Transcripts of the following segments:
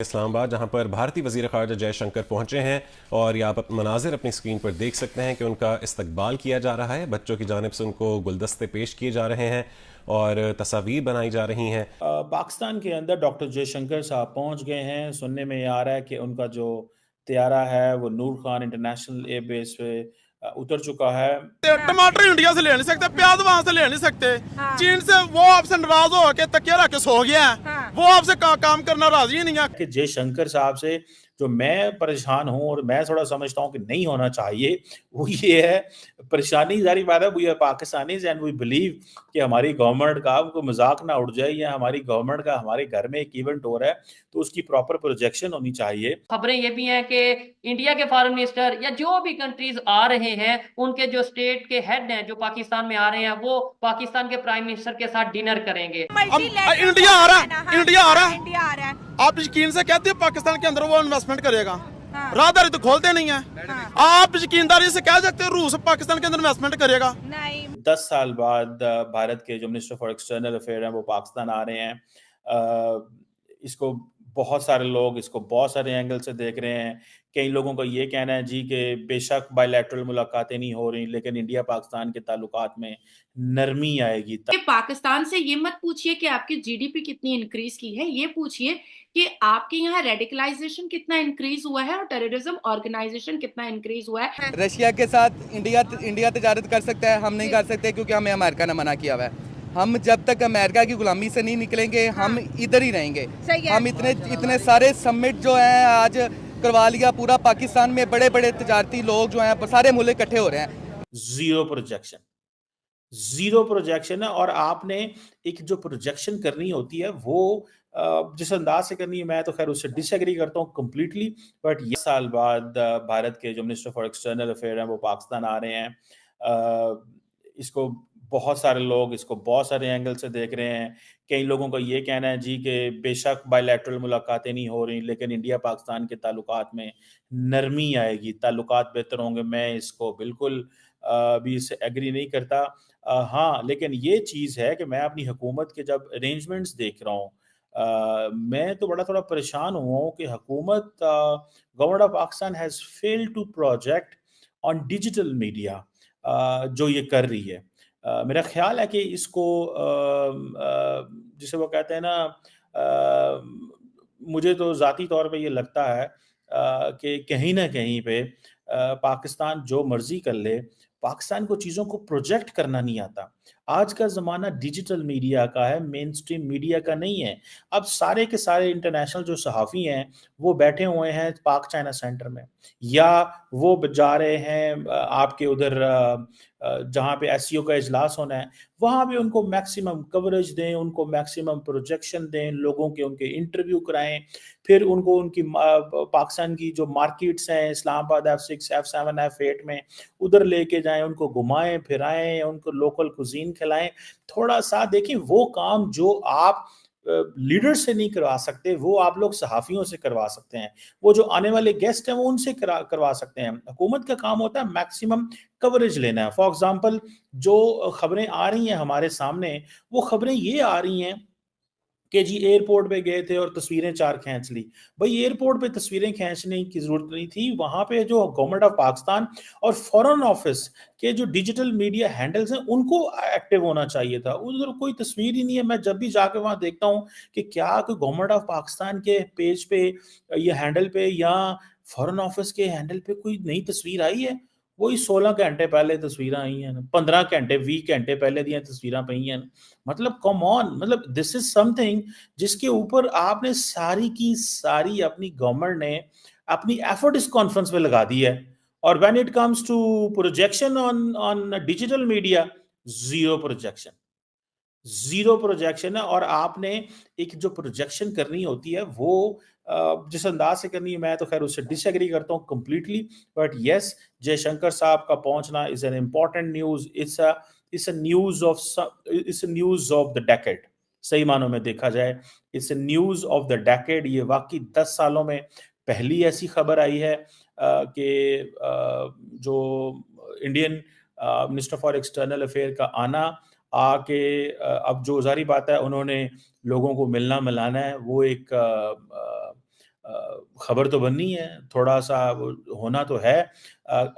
इस्लामाबाद, जहां पर भारतीय वज़ीर ख़ारजा जयशंकर पहुंचे हैं और यहाँ आप मनाजिर अपनी स्क्रीन पर देख सकते हैं कि उनका इस्तकबाल किया जा रहा है। बच्चों की जानिब से उनको गुलदस्ते पेश किए जा रहे हैं और तस्वीर बनाई जा रही हैं। पाकिस्तान के अंदर डॉक्टर जयशंकर साहब पहुंच गए हैं। सुनने में ये आ रहा है कि उनका जो तैयारा है वो नूर खान इंटरनेशनल एयरबेस पे उतर चुका है। टमाटर इंडिया से ले नहीं सकते, प्याज वहाँ से ले नहीं सकते। हाँ। चीन से वो आपसे नाराज हो के तकिया रख के सो गया है। हाँ। वो आपसे काम करना राजी नहीं है। कि जयशंकर साहब से जो मैं परेशान हूँ और मैं थोड़ा समझता हूँ कि नहीं होना चाहिए, वो ये है, परेशानी ज़ाहिर बात है, we are Pakistanis and we believe कि हमारी गवर्नमेंट का कोई मजाक ना उड़ जाए या हमारी गवर्नमेंट का हमारे घर में एक इवेंट हो रहा है तो उसकी प्रॉपर प्रोजेक्शन होनी चाहिए। खबरें ये भी हैं कि इंडिया के फॉरेन मिनिस्टर या जो भी कंट्रीज आ रहे हैं उनके जो स्टेट के हेड हैं जो पाकिस्तान में आ रहे हैं वो पाकिस्तान के प्राइम मिनिस्टर के साथ डिनर करेंगे। इंडिया आ रहा है, इंडिया आ रहा है। आप यकीन से कहते हैं पाकिस्तान के अंदर वो इन्वेस्टमेंट करेगा? हाँ। राहदारी तो खोलते नहीं है। हाँ। आप यकीनदारी से कह सकते हैं रूस पाकिस्तान के अंदर इन्वेस्टमेंट करेगा? नहीं। 10 साल बाद भारत के जो मिनिस्टर फॉर एक्सटर्नल अफेयर हैं वो पाकिस्तान आ रहे हैं। इसको बहुत सारे लोग इसको बहुत सारे एंगल से देख रहे हैं। कई लोगों का ये कहना है जी कि बेशक बायलैटरल मुलाकातें नहीं हो रही लेकिन इंडिया पाकिस्तान के ताल्लुकात में नरमी आएगी। पाकिस्तान से ये मत पूछिए कि आपकी जीडीपी कितनी इंक्रीज की है, ये पूछिए कि आपके यहाँ रेडिकलाइजेशन कितना इंक्रीज हुआ है और टेररिज्म ऑर्गेनाइजेशन कितना इंक्रीज हुआ है। रशिया के साथ इंडिया तजारत कर सकता है, हम नहीं कर सकते क्योंकि हमें अमेरिका ने मना किया हुआ है। हम जब तक अमेरिका की गुलामी से नहीं निकलेंगे हम इधर ही रहेंगे। हम इतने सारे समिट जो हैं आज करवा लिया पूरा पाकिस्तान में, बड़े बड़े तजारती लोग जो हैं सारे मुल्क इकट्ठे हो रहे हैं। जीरो प्रोजेक्शन है और आपने एक जो प्रोजेक्शन करनी होती है वो जिस अंदाज से करनी है, मैं तो खैर उससे डिसएग्री करता हूँ कम्प्लीटली। बट ये साल बाद भारत के जो मिनिस्टर फॉर एक्सटर्नल अफेयर हैं वो पाकिस्तान आ रहे हैं। इसको बहुत सारे लोग इसको बहुत सारे एंगल से देख रहे हैं। कई लोगों का ये कहना है जी कि बेशक बायलैटरल मुलाकातें नहीं हो रही लेकिन इंडिया पाकिस्तान के ताल्लुकात में नरमी आएगी, ताल्लुकात बेहतर होंगे। मैं इसको बिल्कुल भी इससे एग्री नहीं करता। हाँ, लेकिन ये चीज़ है कि मैं अपनी हुकूमत के जब अरेंजमेंट्स देख रहा हूँ, मैं तो बड़ा थोड़ा परेशान हुआ हूँ कि हुकूमत government of Pakistan has failed to project on digital media जो ये कर रही है। मेरा ख्याल है कि इसको जिसे वो कहते हैं ना, मुझे तो ज़ाती तौर पे ये लगता है कि कहीं न कहीं पे पाकिस्तान जो मर्ज़ी कर ले, पाकिस्तान को चीज़ों को प्रोजेक्ट करना नहीं आता। आज का ज़माना डिजिटल मीडिया का है, मेनस्ट्रीम मीडिया का नहीं है। अब सारे के सारे इंटरनेशनल जो सहाफ़ी हैं, वो बैठे हुए हैं पाक चाइना सेंटर में या वो जा रहे हैं आपके उधर जहाँ पे एससीओ का इजलास होना है, वहाँ पे उनको मैक्सिमम कवरेज दें, उनको मैक्सिमम प्रोजेक्शन दें, लोगों के उनके इंटरव्यू कराएँ, फिर उनको उनकी पाकिस्तान की जो मार्केट्स हैं इस्लामाबाद F6, F7, F8 में उधर लेके जाएँ, उनको घुमाएँ, फिराएँ, उनको लोकल कुज़ीन खिलाएँ। थोड़ा-सा देखिए वो काम जो आप लीडर से नहीं करवा सकते, वो आप लोग सहाफ़ियों से करवा सकते हैं। वो जो आने वाले गेस्ट हैं वो उनसे करवा सकते हैं। हुकूमत का काम होता है मैक्सिमम कवरेज लेना है। फॉर एग्ज़ाम्पल जो खबरें आ रही हैं हमारे सामने, वो खबरें ये आ रही हैं कि जी एयरपोर्ट पे गए थे और तस्वीरें 4 खींच ली। भई एयरपोर्ट पे तस्वीरें खींचने की ज़रूरत नहीं थी। वहाँ पे जो गवर्नमेंट ऑफ पाकिस्तान और फॉरेन ऑफिस के जो डिजिटल मीडिया हैंडल्स हैं, उनको एक्टिव होना चाहिए था। उधर कोई तस्वीर ही नहीं है। मैं जब भी जाके वहाँ देखता हूँ कि क्या कोई गवर्नमेंट ऑफ पाकिस्तान के पेज पे या हैंडल पे या फॉरेन ऑफिस के हैंडल पे कोई नई तस्वीर आई है। वही 16 घंटे पहले तस्वीरां आई हैं, 15 घंटे 20 घंटे पहले दी तस्वीरां पई हैं। मतलब कम ऑन, मतलब दिस इज समथिंग जिसके ऊपर आपने सारी की सारी अपनी गवर्नमेंट ने अपनी एफर्ट इस कॉन्फ्रेंस में लगा दी है। और when it comes to projection on on digital media, zero projection, zero projection है। और आपने एक जो प्रोजेक्शन करनी होती है वो जिस अंदाज से करनी है, मैं तो खैर उससे डिसएग्री करता हूँ कम्प्लीटली। बट यस, जयशंकर साहब का पहुंचना is an important news. It's a news of the decade. सही मानों में देखा जाए it's a news of the decade. ये वाकई 10 सालों में पहली ऐसी खबर आई है कि जो Indian minister for external affair का आना आके अब जो ज़ाहिर बात है उन्होंने लोगों को मिलना मिलाना है, वो एक खबर तो बननी है, थोड़ा सा वो होना तो है।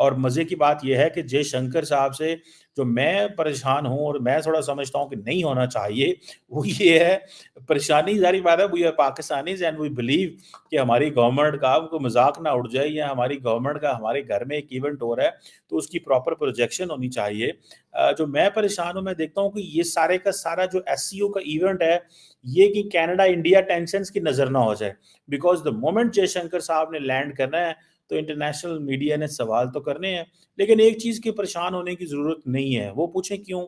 और मज़े की बात ये है कि जयशंकर साहब से जो मैं परेशान हूँ और मैं थोड़ा समझता हूँ कि नहीं होना चाहिए, वो ये है, परेशानी ज़ाहिर बात है, we are Pakistanis and we believe कि हमारी गवर्नमेंट का कोई मज़ाक ना उड़ जाए, या हमारी गवर्नमेंट का हमारे घर में एक इवेंट हो रहा है, तो उसकी प्रॉपर प्रोजेक्शन होनी चाहिए। जो मैं परेशान हूँ, मैं देखता हूँ कि ये सारे का सारा जो एससीओ का इवेंट है, ये कि कनाडा इंडिया टेंशन्स की नज़र ना हो जाए, बिकॉज़ द मोमेंट जयशंकर साहब ने लैंड करना है, तो इंटरनेशनल मीडिया ने सवाल तो करने हैं। लेकिन एक चीज़ की परेशान होने की ज़रूरत नहीं है, वो पूछें क्यों?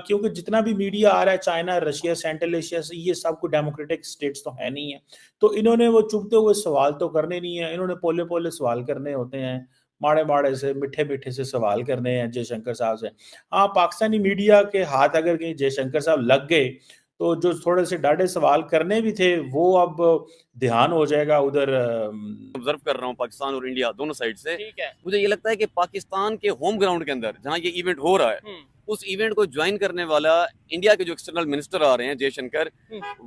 क्योंकि जितना भी मीडिया आ रहा है, चाइना, रशिया, सेंट्रल एशिया से, ये सब कोई डेमोक्रेटिक स्टेट्स तो है नहीं है। तो इन्होंने वो चुभते हुए सवाल तो करने नहीं है, इन्होंने पोले-पोले सवाल करने होते हैं, माड़े-माड़े से, मीठे-मीठे से सवाल करने हैं जयशंकर साहब से। हाँ, पाकिस्तानी मीडिया के हाथ अगर कहीं जयशंकर साहब लग गए, तो जो थोड़े से डाढ़े सवाल करने भी थे, वो अब ध्यान हो जाएगा उधर। ऑब्जर्व कर रहा हूँ पाकिस्तान और इंडिया दोनों साइड से। ठीक है। मुझे ये लगता है कि पाकिस्तान के होम ग्राउंड के अंदर जहाँ ये इवेंट हो रहा है, उस इवेंट को ज्वाइन करने वाला इंडिया के जो एक्सटर्नल मिनिस्टर आ रहे हैं जयशंकर,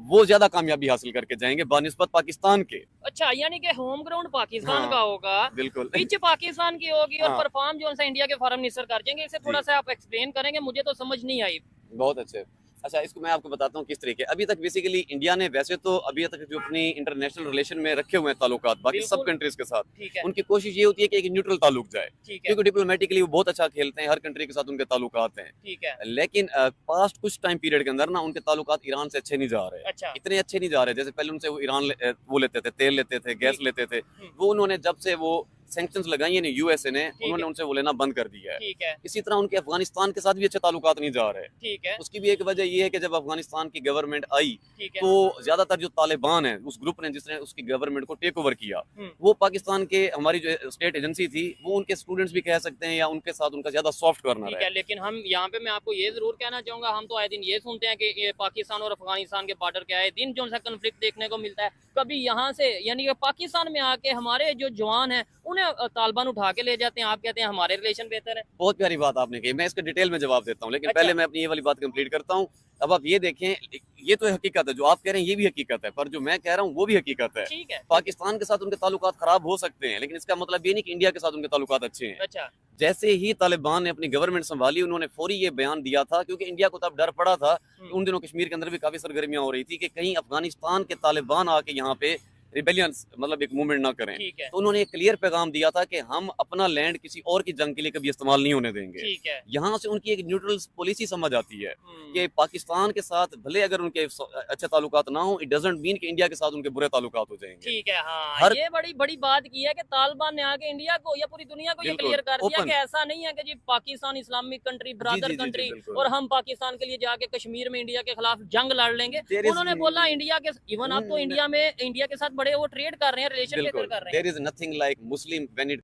वो ज्यादा कामयाबी हासिल करके जाएंगे बानिस्बत पाकिस्तान के। अच्छा, यानी कि होम ग्राउंड पाकिस्तान का होगा, बिल्कुल पिच पाकिस्तान की होगी, और हाँ। परफॉर्म जो है इंडिया के फॉरेन मिनिस्टर कर देंगे। इसे थोड़ा सा आप एक्सप्लेन करेंगे, मुझे तो समझ नहीं आई। बहुत अच्छे। अच्छा, इसको मैं आपको बताता हूँ किस तरीके। अभी तक बेसिकली इंडिया ने वैसे तो अभी तक जो अपनी इंटरनेशनल रिलेशन में रखे हुए हैं ताल्लुकात बाकी सब कंट्रीज के साथ, ठीक है। उनकी कोशिश ये होती है कि एक न्यूट्रल ताल्लुक जाए, ठीक है। क्योंकि डिप्लोमेटिकली वो बहुत अच्छा खेलते हैं, हर कंट्री के साथ उनके ताल्लुकात हैं। ठीक है। लेकिन पास्ट कुछ टाइम पीरियड के अंदर ना उनके ताल्लुकात ईरान से अच्छे नहीं जा रहे। अच्छा। इतने अच्छे नहीं जा रहे। जैसे पहले उनसे वो ईरान वो लेते थे, तेल लेते थे, गैस लेते थे, वो उन्होंने जब से वो सैंक्शंस लगाई है यूएसए ने, उन्होंने उनसे वो लेना बंद कर दिया है। ठीक है। इसी तरह उनके अफगानिस्तान के साथ भी अच्छे ताल्लुकात नहीं जा रहे। ठीक है। उसकी भी एक वजह ये है कि जब अफगानिस्तान की गवर्नमेंट आई, ठीक है। तो ज्यादातर जो तालिबान है उस ग्रुप ने जिसने उसकी गवर्नमेंट को टेक ओवर किया, वो पाकिस्तान के हमारी जो स्टेट एजेंसी थी, वो उनके स्टूडेंट्स भी कह सकते हैं या उनके साथ उनका ज्यादा सॉफ्ट कॉर्नर ठीक है। है। लेकिन हम यहाँ पे, मैं आपको ये जरूर कहना चाहूंगा, हम तो आए दिन ये सुनते हैं कि ये पाकिस्तान और अफगानिस्तान के बॉर्डर के आए दिन जो सा कन्फ्लिक्ट देखने को मिलता है। कभी यहाँ से यानी कि पाकिस्तान में आके हमारे जो जवान हैं उन्हें तालिबान उठा के ले जाते हैं, आप कहते हैं हमारे रिलेशन बेहतर है। बहुत प्यारी बात आपने कही, मैं इसके डिटेल में जवाब देता हूँ, लेकिन अच्छा। पहले मैं अपनी ये वाली बात कंप्लीट करता हूँ। अब आप ये देखें, ये तो हकीकत है, जो आप कह रहे हैं ये भी हकीकत है, पर जो मैं कह रहा हूँ वो भी हकीकत है। ठीक है। पाकिस्तान के साथ उनके ताल्लुकात खराब हो सकते हैं, लेकिन इसका मतलब ये नहीं कि इंडिया के साथ उनके ताल्लुकात अच्छे हैं। अच्छा। जैसे ही तालिबान ने अपनी गवर्नमेंट संभाली, उन्होंने फौरी ये बयान दिया था, क्योंकि इंडिया को तब डर पड़ा था कि उन दिनों कश्मीर के अंदर भी काफी सरगर्मियां हो रही थी कि कहीं अफगानिस्तान के तालिबान आके यहाँ पे रिबेलियंस मतलब एक मूवमेंट ना करें। ठीक है। तो उन्होंने एक क्लियर पैगाम दिया था कि हम अपना लैंड किसी और की जंग के लिए कभी इस्तेमाल नहीं होने देंगे। ठीक है। यहाँ से उनकी एक न्यूट्रल पॉलिसी समझ आती है कि पाकिस्तान के साथ भले अगर उनके अच्छे ताल्लुकात ना हो, इट डजंट मीन कि इंडिया के साथ उनके बुरे ताल्लुकात हो जाएंगे। ठीक है। हाँ, ये बड़ी बड़ी बात की है कि तालिबान ने आके इंडिया को या पूरी दुनिया को ये क्लियर कर दिया कि ऐसा नहीं है कि जी Pakistan Islamic country, brother country, और हम पाकिस्तान के लिए जाके कश्मीर में इंडिया के खिलाफ जंग लड़ लेंगे। उन्होंने बोला इंडिया के, इवन आप तो इंडिया में इंडिया के साथ बड़े वो ट्रेड कर रहे हैं, रिलेशन बेहतर कर रहे हैं। There is nothing like Muslim when it